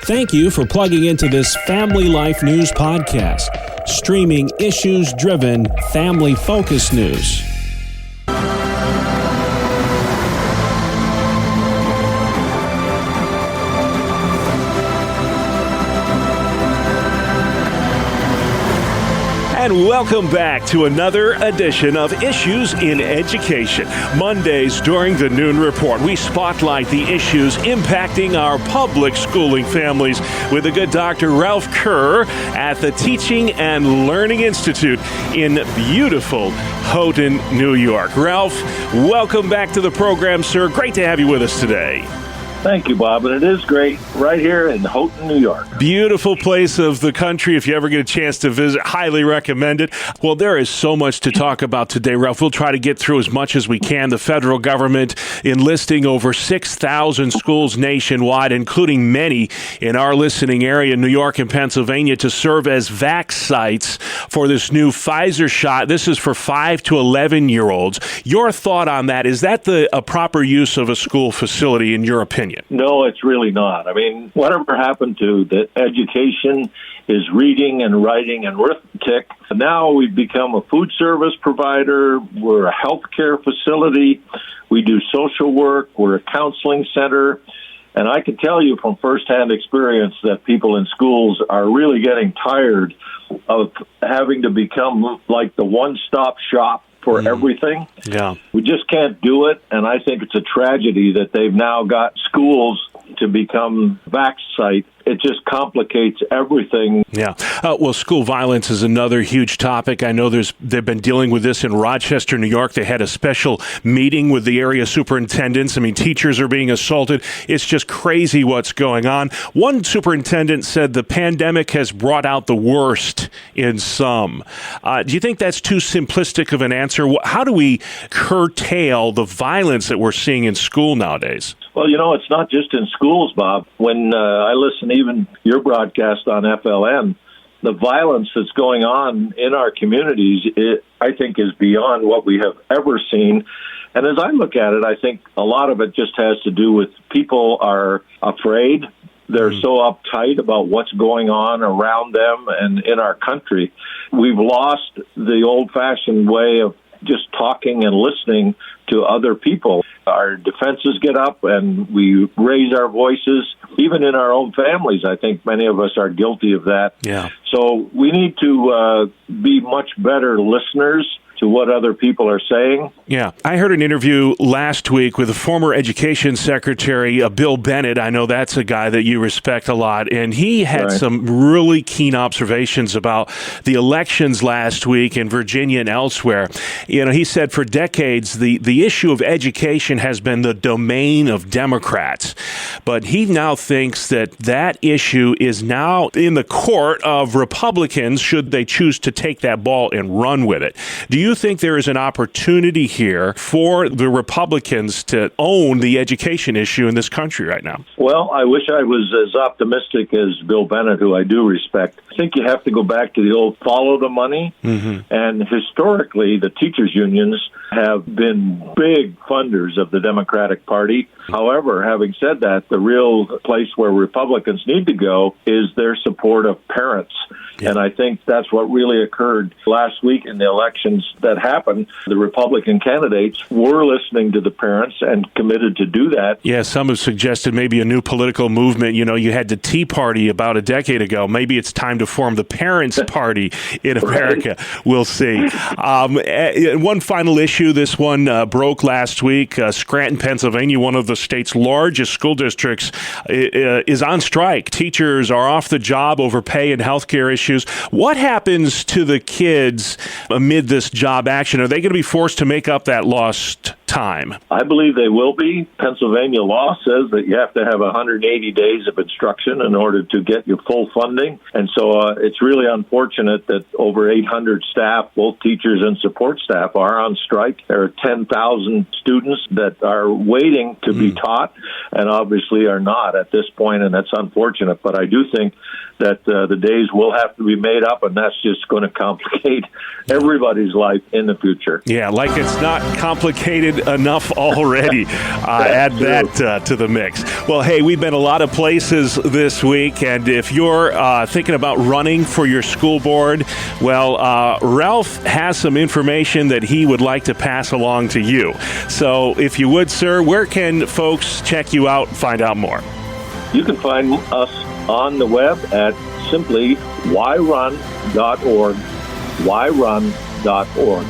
Thank you for plugging into this Family Life News podcast, streaming issues-driven, family-focused news. And welcome back to another edition of Issues in Education. Mondays during the Noon Report, we spotlight the issues impacting our public schooling families with the good Dr. Ralph Kerr at the Teaching and Learning Institute in beautiful Houghton, New York. Ralph, welcome back to the program, sir. Great to have you with us today. Thank you, Bob, and it is great right here in Houghton, New York. Beautiful place of the country. If you ever get a chance to visit, highly recommend it. Well, there is so much to talk about today, Ralph. We'll try to get through as much as we can. The federal government enlisting over 6,000 schools nationwide, including many in our listening area, New York and Pennsylvania, to serve as vac sites for this new Pfizer shot. This is for 5 to 11-year-olds. Your thought on that, is that a proper use of a school facility in your opinion? No, it's really not. I mean, whatever happened to the education is reading and writing and arithmetic. Now we've become a food service provider. We're a healthcare facility. We do social work. We're a counseling center. And I can tell you from firsthand experience that people in schools are really getting tired of having to become like the one-stop shop for everything. Yeah. We just can't do it, and I think it's a tragedy that they've now got schools to become vac site. It just complicates everything. Yeah. Well, school violence is another huge topic. I know they've been dealing with this in Rochester, New York. They had a special meeting with the area superintendents. I mean, teachers are being assaulted. It's just crazy what's going on. One superintendent said the pandemic has brought out the worst in some. Do you think that's too simplistic of an answer? How do we curtail the violence that we're seeing in school nowadays? Well, it's not just in schools, Bob. When I listen even your broadcast on FLN, the violence that's going on in our communities, I think, is beyond what we have ever seen. And as I look at it, I think a lot of it just has to do with people are afraid. They're so uptight about what's going on around them and in our country. We've lost the old-fashioned way of just talking and listening to other people. Our defenses get up and we raise our voices, even in our own families. I think many of us are guilty of that. Yeah. So we need to be much better listeners to what other people are saying. Yeah. I heard an interview last week with the former Education Secretary, Bill Bennett. I know that's a guy that you respect a lot. And he had some really keen observations about the elections last week in Virginia and elsewhere. He said for decades, the issue of education has been the domain of Democrats. But he now thinks that issue is now in the court of Republicans should they choose to take that ball and run with it. Do you think there is an opportunity here for the Republicans to own the education issue in this country right now? Well, I wish I was as optimistic as Bill Bennett, who I do respect. I think you have to go back to the old follow the money. Mm-hmm. And historically, the teachers' unions have been big funders of the Democratic Party. However, having said that, the real place where Republicans need to go is their support of parents. Yeah. And I think that's what really occurred last week in the elections that happened. The Republican candidates were listening to the parents and committed to do that. Yeah, some have suggested maybe a new political movement. You had the Tea Party about a decade ago. Maybe it's time to form the Parents' Party in America. Right. We'll see. One final issue. This one broke last week. Scranton, Pennsylvania, one of the state's largest school districts, is on strike. Teachers are off the job over pay and health care issues. What happens to the kids amid this job action? Are they going to be forced to make up that lost time? I believe they will be. Pennsylvania law says that you have to have 180 days of instruction in order to get your full funding. And so it's really unfortunate that over 800 staff, both teachers and support staff, are on strike. like. There are 10,000 students that are waiting to be taught and obviously are not at this point, and that's unfortunate. But I do think that the days will have to be made up, and that's just going to complicate everybody's life in the future. Yeah, like it's not complicated enough already. Add that to the mix. Well, hey, we've been a lot of places this week, and if you're thinking about running for your school board, well, Ralph has some information that he would like to pass along to you. So if you would, sir, where can folks check you out and find out more? You can find us on the web at simply whyrun.org, whyrun.org.